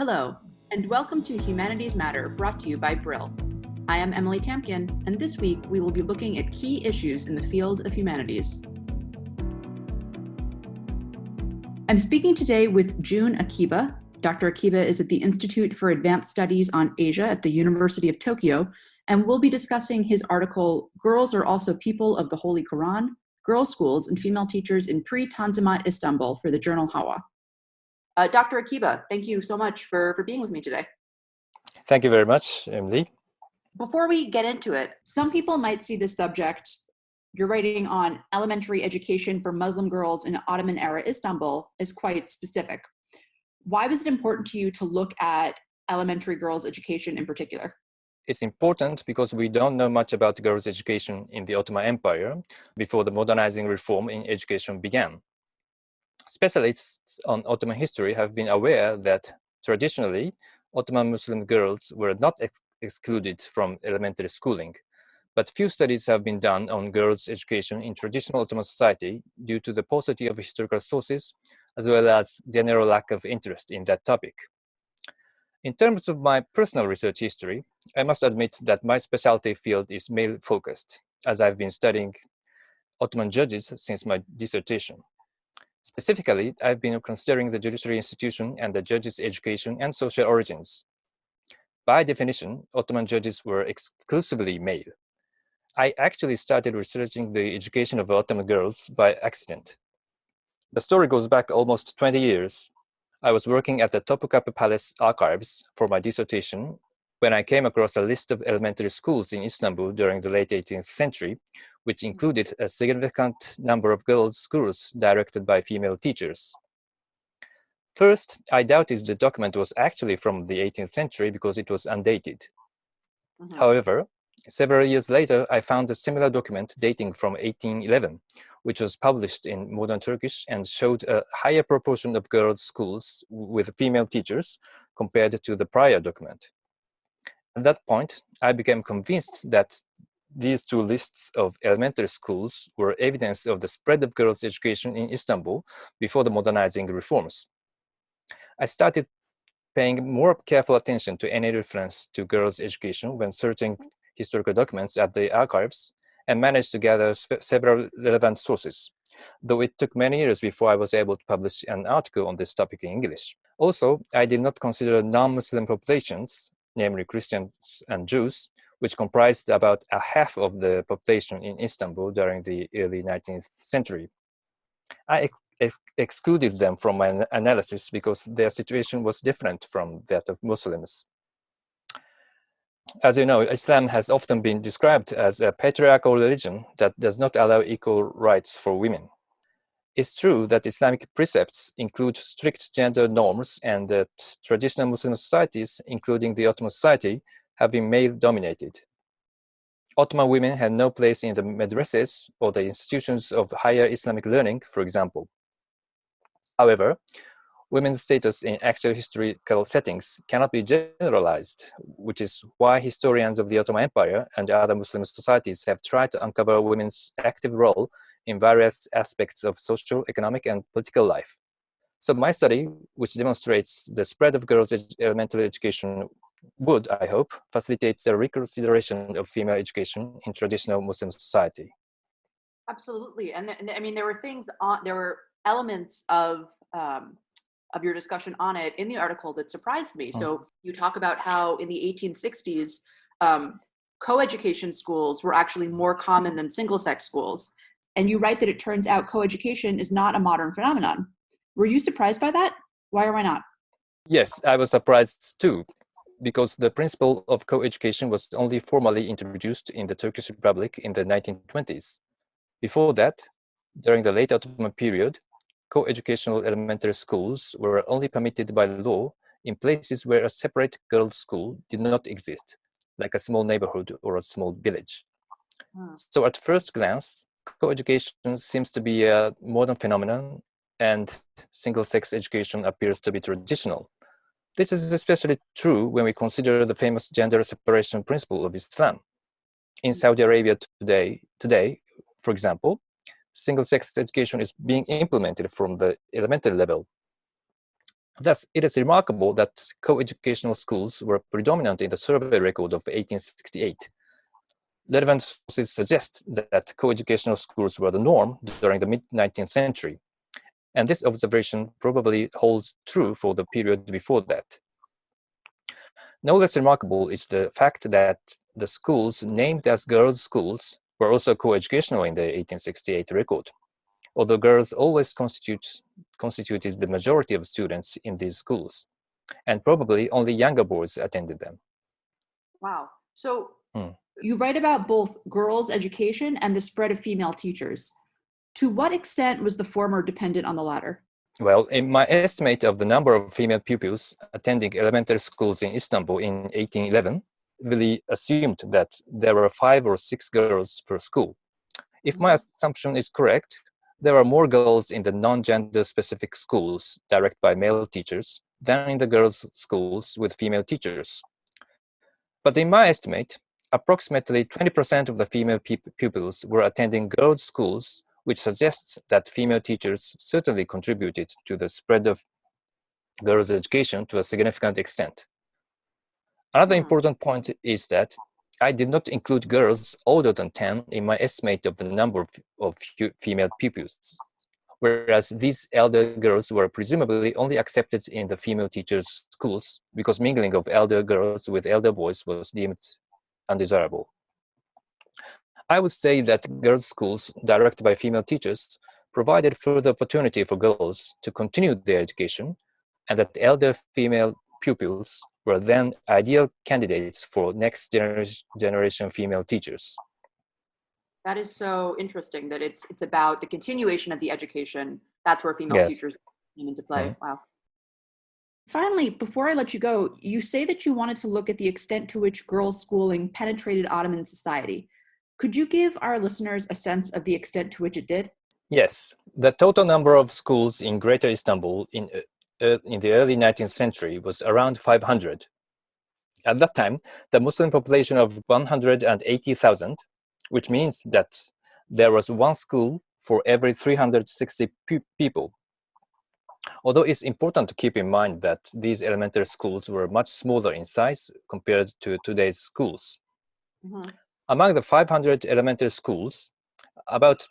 Hello, and welcome to Humanities Matter, brought to you by Brill. I am Emily Tamkin, and this week we will be looking at key issues in the field of humanities. I'm speaking today with Jun Akiba. Dr. Akiba is at the Institute for Advanced Studies on Asia at the University of Tokyo, and we'll be discussing his article, Girls Are Also People of the Holy Qur'an, Girls' Schools and Female Teachers in Pre-Tanzimat Istanbul for the journal Hawwa. Dr. Akiba, thank you so much for being with me today. Thank you very much, Emily. Before we get into it, some people might see this subject, you're writing on elementary education for Muslim girls in Ottoman era Istanbul, as quite specific. Why was it important to you to look at elementary girls' education in particular? It's important because we don't know much about girls' education in the Ottoman Empire before the modernizing reform in education began. Specialists on Ottoman history have been aware that traditionally, Ottoman Muslim girls were not excluded from elementary schooling, but few studies have been done on girls' education in traditional Ottoman society due to the paucity of historical sources, as well as general lack of interest in that topic. In terms of my personal research history, I must admit that my specialty field is male-focused, as I've been studying Ottoman judges since my dissertation. Specifically, I've been considering the judiciary institution and the judges' education and social origins. By definition, Ottoman judges were exclusively male. I actually started researching the education of Ottoman girls by accident. The story goes back almost 20 years. I was working at the Topkapı Palace archives for my dissertation when I came across a list of elementary schools in Istanbul during the late 18th century, which included a significant number of girls' schools directed by female teachers. First, I doubted the document was actually from the 18th century because it was undated. However, several years later, I found a similar document dating from 1811, which was published in modern Turkish and showed a higher proportion of girls' schools with female teachers compared to the prior document. At that point, I became convinced that these two lists of elementary schools were evidence of the spread of girls' education in Istanbul before the modernizing reforms. I started paying more careful attention to any reference to girls' education when searching historical documents at the archives and managed to gather several relevant sources, though it took many years before I was able to publish an article on this topic in English. Also, I did not consider non-Muslim populations, namely Christians and Jews, which comprised about a half of the population in Istanbul during the early 19th century. I excluded them from my analysis because their situation was different from that of Muslims. As you know, Islam has often been described as a patriarchal religion that does not allow equal rights for women. It's true that Islamic precepts include strict gender norms and that traditional Muslim societies, including the Ottoman society, have been male-dominated. Ottoman women had no place in the madrasas or the institutions of higher Islamic learning, for example. However, women's status in actual historical settings cannot be generalized, which is why historians of the Ottoman Empire and other Muslim societies have tried to uncover women's active role in various aspects of social, economic, and political life. So my study, which demonstrates the spread of girls' elementary education, would, I hope, facilitate the reconsideration of female education in traditional Muslim society. Absolutely, and I mean, there were elements of your discussion on it in the article that surprised me. So you talk about how in the 1860s, co-education schools were actually more common than single-sex schools. And you write that it turns out co-education is not a modern phenomenon. Were you surprised by that? Why or why not? Yes, I was surprised too, because the principle of co-education was only formally introduced in the Turkish Republic in the 1920s. Before that, during the late Ottoman period, co-educational elementary schools were only permitted by law in places where a separate girls' school did not exist, like a small neighborhood or a small village. So at first glance, co-education seems to be a modern phenomenon and single-sex education appears to be traditional. This is especially true when we consider the famous gender separation principle of Islam. In Saudi Arabia today, for example, single-sex education is being implemented from the elementary level. Thus, it is remarkable that co-educational schools were predominant in the survey record of 1868. Relevant sources suggest that co-educational schools were the norm during the mid-19th century, and this observation probably holds true for the period before that. No less remarkable is the fact that the schools named as girls' schools were also co-educational in the 1868 record, although girls always constituted the majority of students in these schools, and probably only younger boys attended them. Wow. So you write about both girls' education and the spread of female teachers. To what extent was the former dependent on the latter? Well, in my estimate of the number of female pupils attending elementary schools in Istanbul in 1811, really assumed that there were 5 or 6 girls per school. If my assumption is correct, there are more girls in the non-gender specific schools directed by male teachers than in the girls' schools with female teachers. But in my estimate, approximately 20% of the female pupils were attending girls' schools, which suggests that female teachers certainly contributed to the spread of girls' education to a significant extent. Another important point is that I did not include girls older than 10 in my estimate of the number of female pupils, whereas these elder girls were presumably only accepted in the female teachers' schools because mingling of elder girls with elder boys was deemed undesirable. I would say that girls' schools directed by female teachers provided further opportunity for girls to continue their education, and that elder female pupils were then ideal candidates for next generation female teachers. That is so interesting that it's about the continuation of the education. That's where female teachers came into play. Wow. Finally, before I let you go, you say that you wanted to look at the extent to which girls' schooling penetrated Ottoman society. Could you give our listeners a sense of the extent to which it did? Yes. The total number of schools in Greater Istanbul in the early 19th century was around 500. At that time, the Muslim population of 180,000, which means that there was one school for every 360 people. Although it's important to keep in mind that these elementary schools were much smaller in size compared to today's schools. Among the 500 elementary schools, about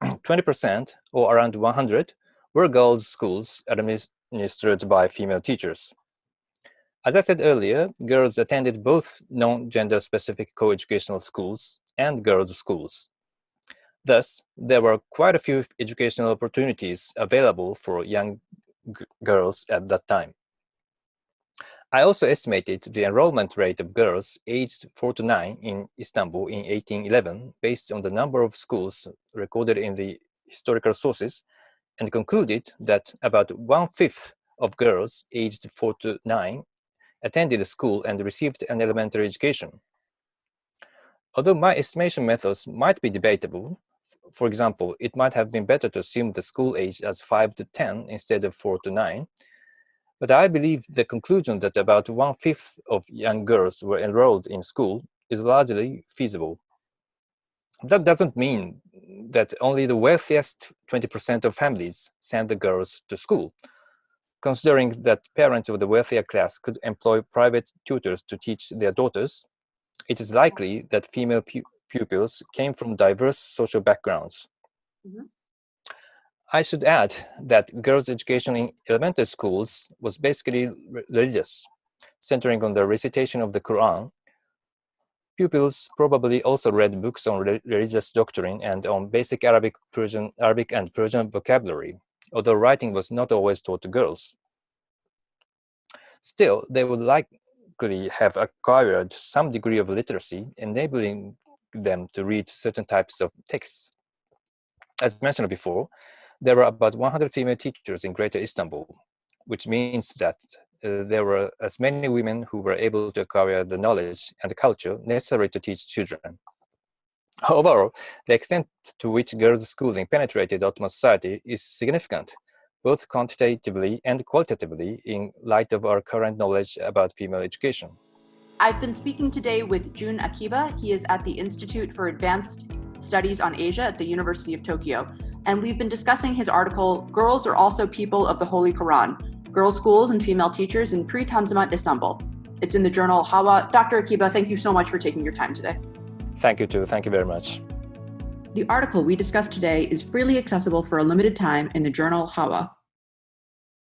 20%, or around 100, were girls' schools administered by female teachers. As I said earlier, girls attended both non-gender specific co-educational schools and girls' schools. Thus, there were quite a few educational opportunities available for young girls at that time. I also estimated the enrollment rate of girls aged 4 to 9 in Istanbul in 1811 based on the number of schools recorded in the historical sources, and concluded that about 1/5 of girls aged 4 to 9 attended a school and received an elementary education. Although my estimation methods might be debatable, for example, it might have been better to assume the school age as 5 to 10 instead of 4 to 9, but I believe the conclusion that about 1/5 of young girls were enrolled in school is largely feasible. That doesn't mean that only the wealthiest 20% of families send the girls to school. Considering that parents of the wealthier class could employ private tutors to teach their daughters, it is likely that female pupils came from diverse social backgrounds. I should add that girls' education in elementary schools was basically religious, centering on the recitation of the Qur'an. Pupils probably also read books on religious doctrine and on basic Arabic and Persian vocabulary, although writing was not always taught to girls. Still, they would likely have acquired some degree of literacy, enabling them to read certain types of texts. As mentioned before, there were about 100 female teachers in Greater Istanbul, which means that there were as many women who were able to acquire the knowledge and the culture necessary to teach children. Overall, the extent to which girls' schooling penetrated Ottoman society is significant, both quantitatively and qualitatively, in light of our current knowledge about female education. I've been speaking today with Jun Akiba. He is at the Institute for Advanced Studies on Asia at the University of Tokyo. And we've been discussing his article, Girls Are Also People of the Holy Qur'an, Girls' Schools and Female Teachers in Pre-Tanzimat Istanbul. It's in the journal Hawwa. Dr. Akiba, thank you so much for taking your time today. Thank you too. Thank you very much. The article we discussed today is freely accessible for a limited time in the journal Hawwa.